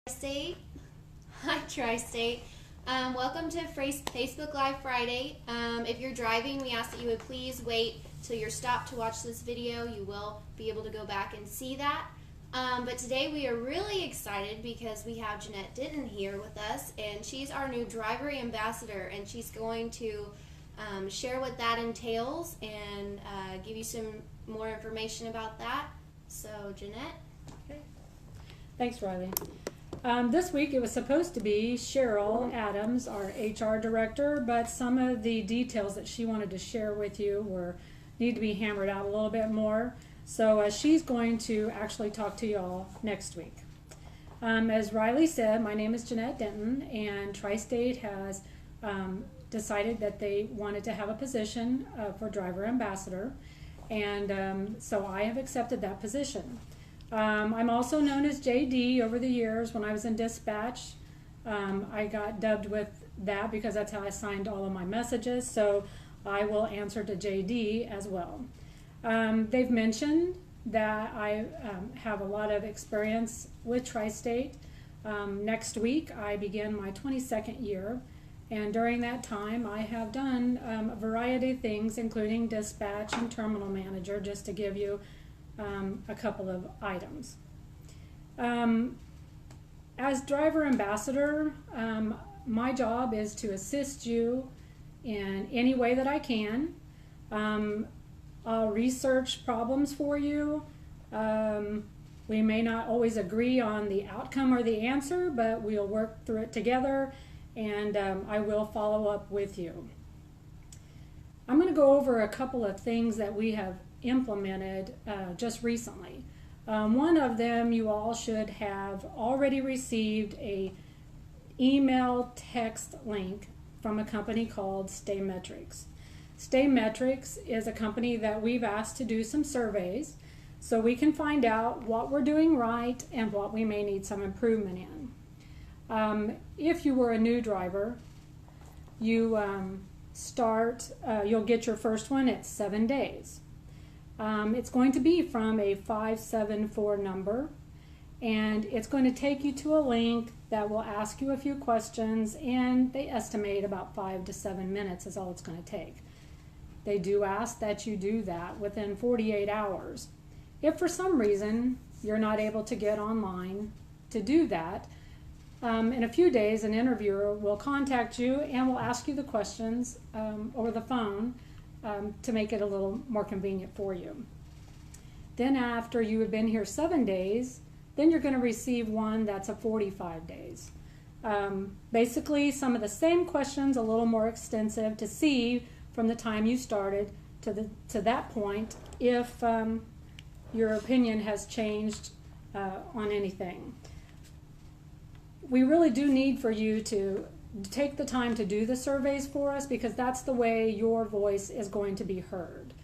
State. Hi, Tri-State. Welcome to Facebook Live Friday. If you're driving, we ask that you would please wait till you're stopped to watch this video. You will be able to go back and see that. But today we are really excited because we have Jeanette Denton here with us, and she's our new driver ambassador, and she's going to share what that entails and give you some more information about that. So, Jeanette. Okay. Thanks, Riley. This week it was supposed to be Cheryl Adams, our HR director, but some of the details that she wanted to share with you need to be hammered out a little bit more. So she's going to actually talk to y'all next week. As Riley said, my name is Jeanette Denton, and Tri-State has decided that they wanted to have a position for driver ambassador, and so I have accepted that position. I'm also known as JD over the years. When I was in dispatch, I got dubbed with that because that's how I signed all of my messages, so I will answer to JD as well. They've mentioned that I have a lot of experience with Tri-State. Next week I begin my 22nd year, and during that time I have done a variety of things, including dispatch and terminal manager, just to give you a couple of items. As driver ambassador, my job is to assist you in any way that I can. I'll research problems for you. We may not always agree on the outcome or the answer, but we'll work through it together, and I will follow up with you. I'm going to go over a couple of things that we have implemented just recently. One of them, you all should have already received a email text link from a company called Staymetrics. Staymetrics is a company that we've asked to do some surveys so we can find out what we're doing right and what we may need some improvement in. If you were a new driver, you you'll get your first one at 7 days. It's going to be from a 574 number, and it's going to take you to a link that will ask you a few questions, and they estimate about 5 to 7 minutes is all it's going to take. They do ask that you do that within 48 hours. If for some reason you're not able to get online to do that, in a few days an interviewer will contact you and will ask you the questions over the phone to make it a little more convenient for you. Then after you have been here 7 days, then you're going to receive one that's a 45 days. Basically some of the same questions, a little more extensive, to see from the time you started to that point if your opinion has changed on anything. We really do need for you to take the time to do the surveys for us, because that's the way your voice is going to be heard.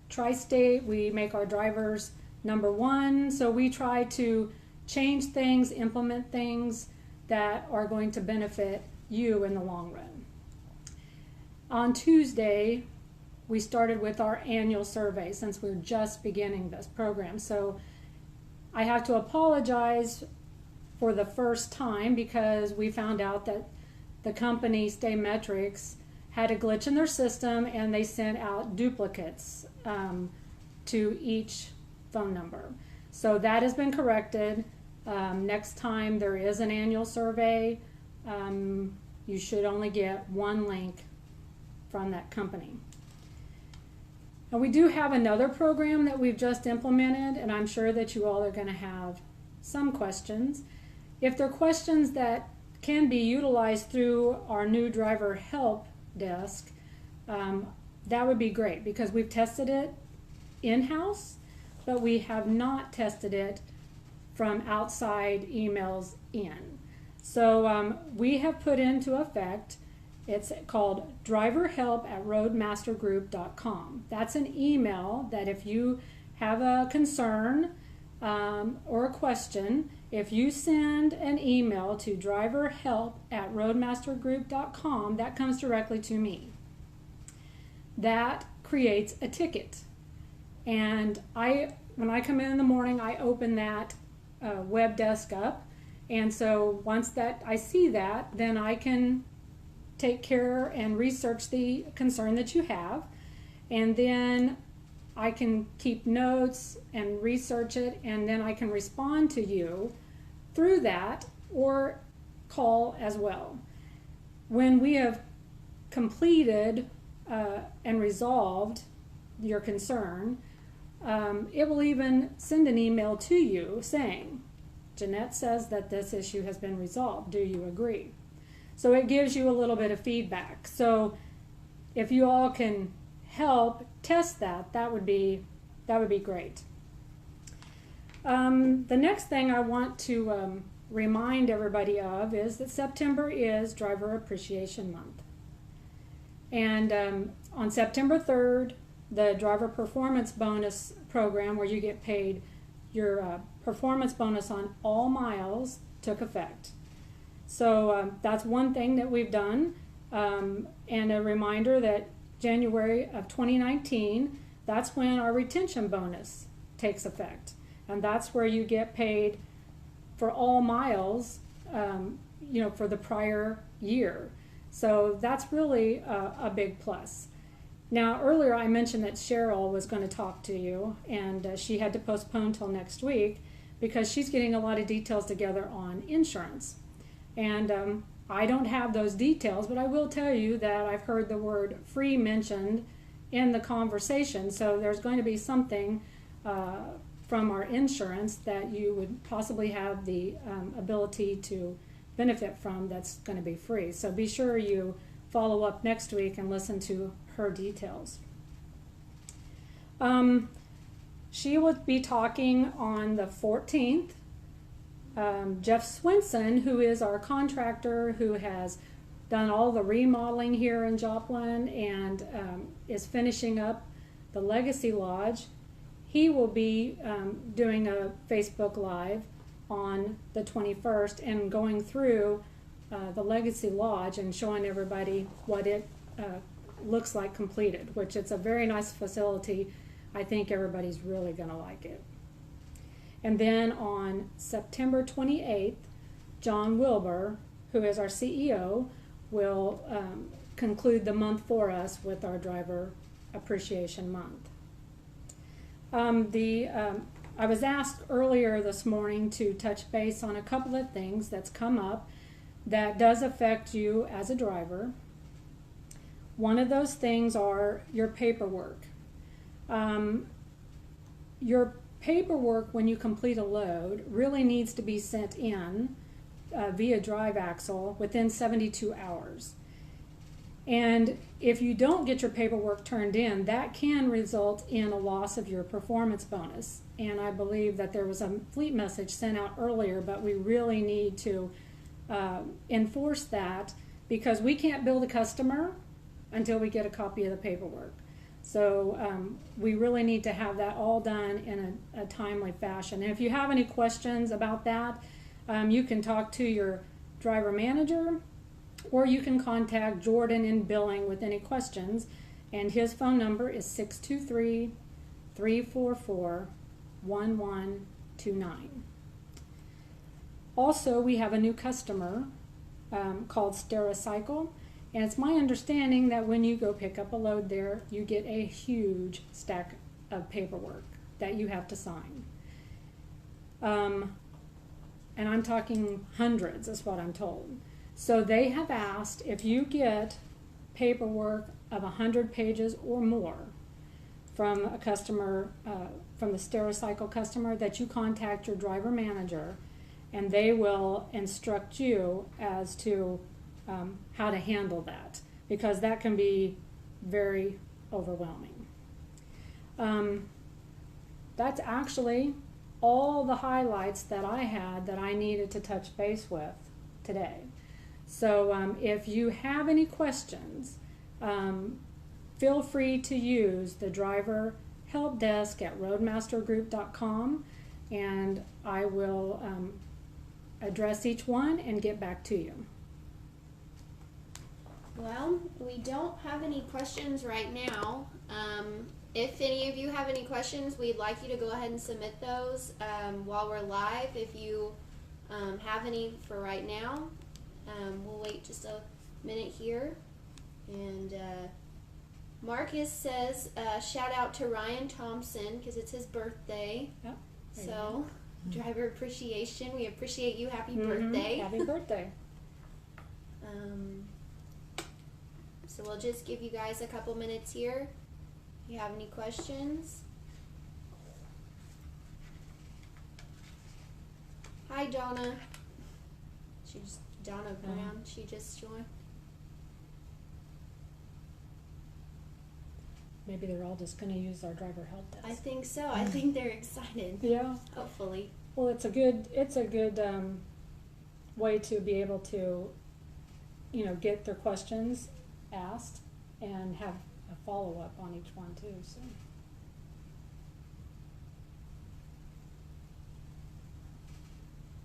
Tri-State, we make our drivers number one, so we try to change things, implement things that are going to benefit you in the long run. On Tuesday, we started with our annual survey since we're just beginning this program. So I have to apologize for the first time because we found out that the company Staymetrics had a glitch in their system and they sent out duplicates to each phone number. So that has been corrected. Next time there is an annual survey, you should only get one link from that company. And we do have another program that we've just implemented, and I'm sure that you all are going to have some questions. If there are questions that can be utilized through our new driver help desk, that would be great, because we've tested it in-house, but we have not tested it from outside emails in. So we have put into effect, it's called driverhelp@roadmastergroup.com. That's an email that if you have a concern or a question, if you send an email to driverhelp@roadmastergroup.com, that comes directly to me. That creates a ticket. And when I come in the morning, I open that web desk up. And so once that I see that, then I can take care and research the concern that you have. And then I can keep notes and research it, and then I can respond to you through that or call as well. When we have completed and resolved your concern, it will even send an email to you saying, Jeanette says that this issue has been resolved. Do you agree? So it gives you a little bit of feedback. So if you all can help test that, that would be great. The next thing I want to remind everybody of is that September is Driver Appreciation Month. And on September 3rd, the Driver Performance Bonus program, where you get paid your performance bonus on all miles, took effect. So that's one thing that we've done. And a reminder that January of 2019, that's when our retention bonus takes effect. And that's where you get paid for all miles, for the prior year. So that's really a big plus. Now, earlier I mentioned that Cheryl was going to talk to you, and she had to postpone till next week because she's getting a lot of details together on insurance. And I don't have those details, but I will tell you that I've heard the word free mentioned in the conversation. So there's going to be something from our insurance that you would possibly have the ability to benefit from that's going to be free. So be sure you follow up next week and listen to her details. She will be talking on the 14th. Jeff Swinson, who is our contractor who has done all the remodeling here in Joplin and is finishing up the Legacy Lodge, he will be doing a Facebook Live on the 21st and going through the Legacy Lodge and showing everybody what it looks like completed, which it's a very nice facility. I think everybody's really going to like it. And then on September 28th, John Wilbur, who is our CEO, will conclude the month for us with our Driver Appreciation Month. I was asked earlier this morning to touch base on a couple of things that's come up that does affect you as a driver. One of those things are your paperwork. Your paperwork, when you complete a load, really needs to be sent in via Drive Axle within 72 hours. And if you don't get your paperwork turned in, that can result in a loss of your performance bonus. And I believe that there was a fleet message sent out earlier, but we really need to enforce that because we can't bill the customer until we get a copy of the paperwork. So we really need to have that all done in a timely fashion. And if you have any questions about that, you can talk to your driver manager, or you can contact Jordan in billing with any questions. And his phone number is 623-344-1129. Also, we have a new customer called Stara Cycle. And it's my understanding that when you go pick up a load there, you get a huge stack of paperwork that you have to sign. And I'm talking hundreds, is what I'm told. So they have asked if you get paperwork of 100 pages or more from a customer, from the Stara Cycle customer, that you contact your driver manager, and they will instruct you as to how to handle that, because that can be very overwhelming. That's actually all the highlights that I had that I needed to touch base with today. So if you have any questions, feel free to use the driver help desk at roadmastergroup.com, and I will address each one and get back to you. Well, we don't have any questions right now. If any of you have any questions, we'd like you to go ahead and submit those while we're live. If you have any for right now, we'll wait just a minute here. And Marcus says, shout out to Ryan Thompson because it's his birthday. Yep. So, driver appreciation. We appreciate you. Happy birthday. Happy birthday. So we'll just give you guys a couple minutes here. If you have any questions. Hi, Donna. Donna Brown. She just joined. Maybe they're all just going to use our driver help desk. I think so. I think they're excited. Yeah. Hopefully. Well, it's a good way to be able to, get their questions asked and have a follow-up on each one too. So.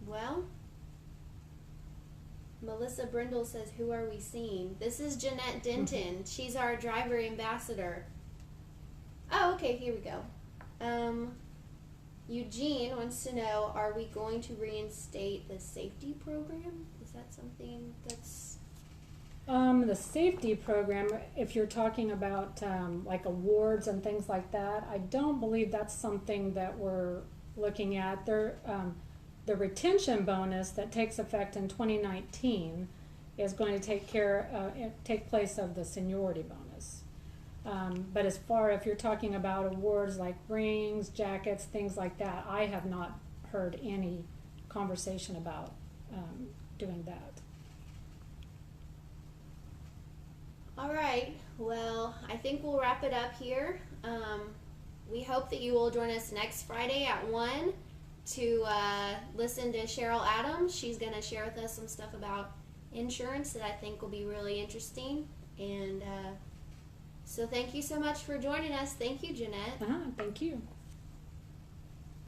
Well, Melissa Brindle says, who are we seeing? This is Jeanette Denton. She's our driver ambassador. Oh, okay, here we go. Eugene wants to know, are we going to reinstate the safety program? Is that something that's... The safety program, if you're talking about like awards and things like that, I don't believe that's something that we're looking at. The retention bonus that takes effect in 2019 is going to take place of the seniority bonus. But as far if you're talking about awards like rings, jackets, things like that, I have not heard any conversation about doing that. All right, well, I think we'll wrap it up here. We hope that you will join us next Friday at 1 to listen to Cheryl Adams. She's going to share with us some stuff about insurance that I think will be really interesting. And so thank you so much for joining us. Thank you, Jeanette. Thank you.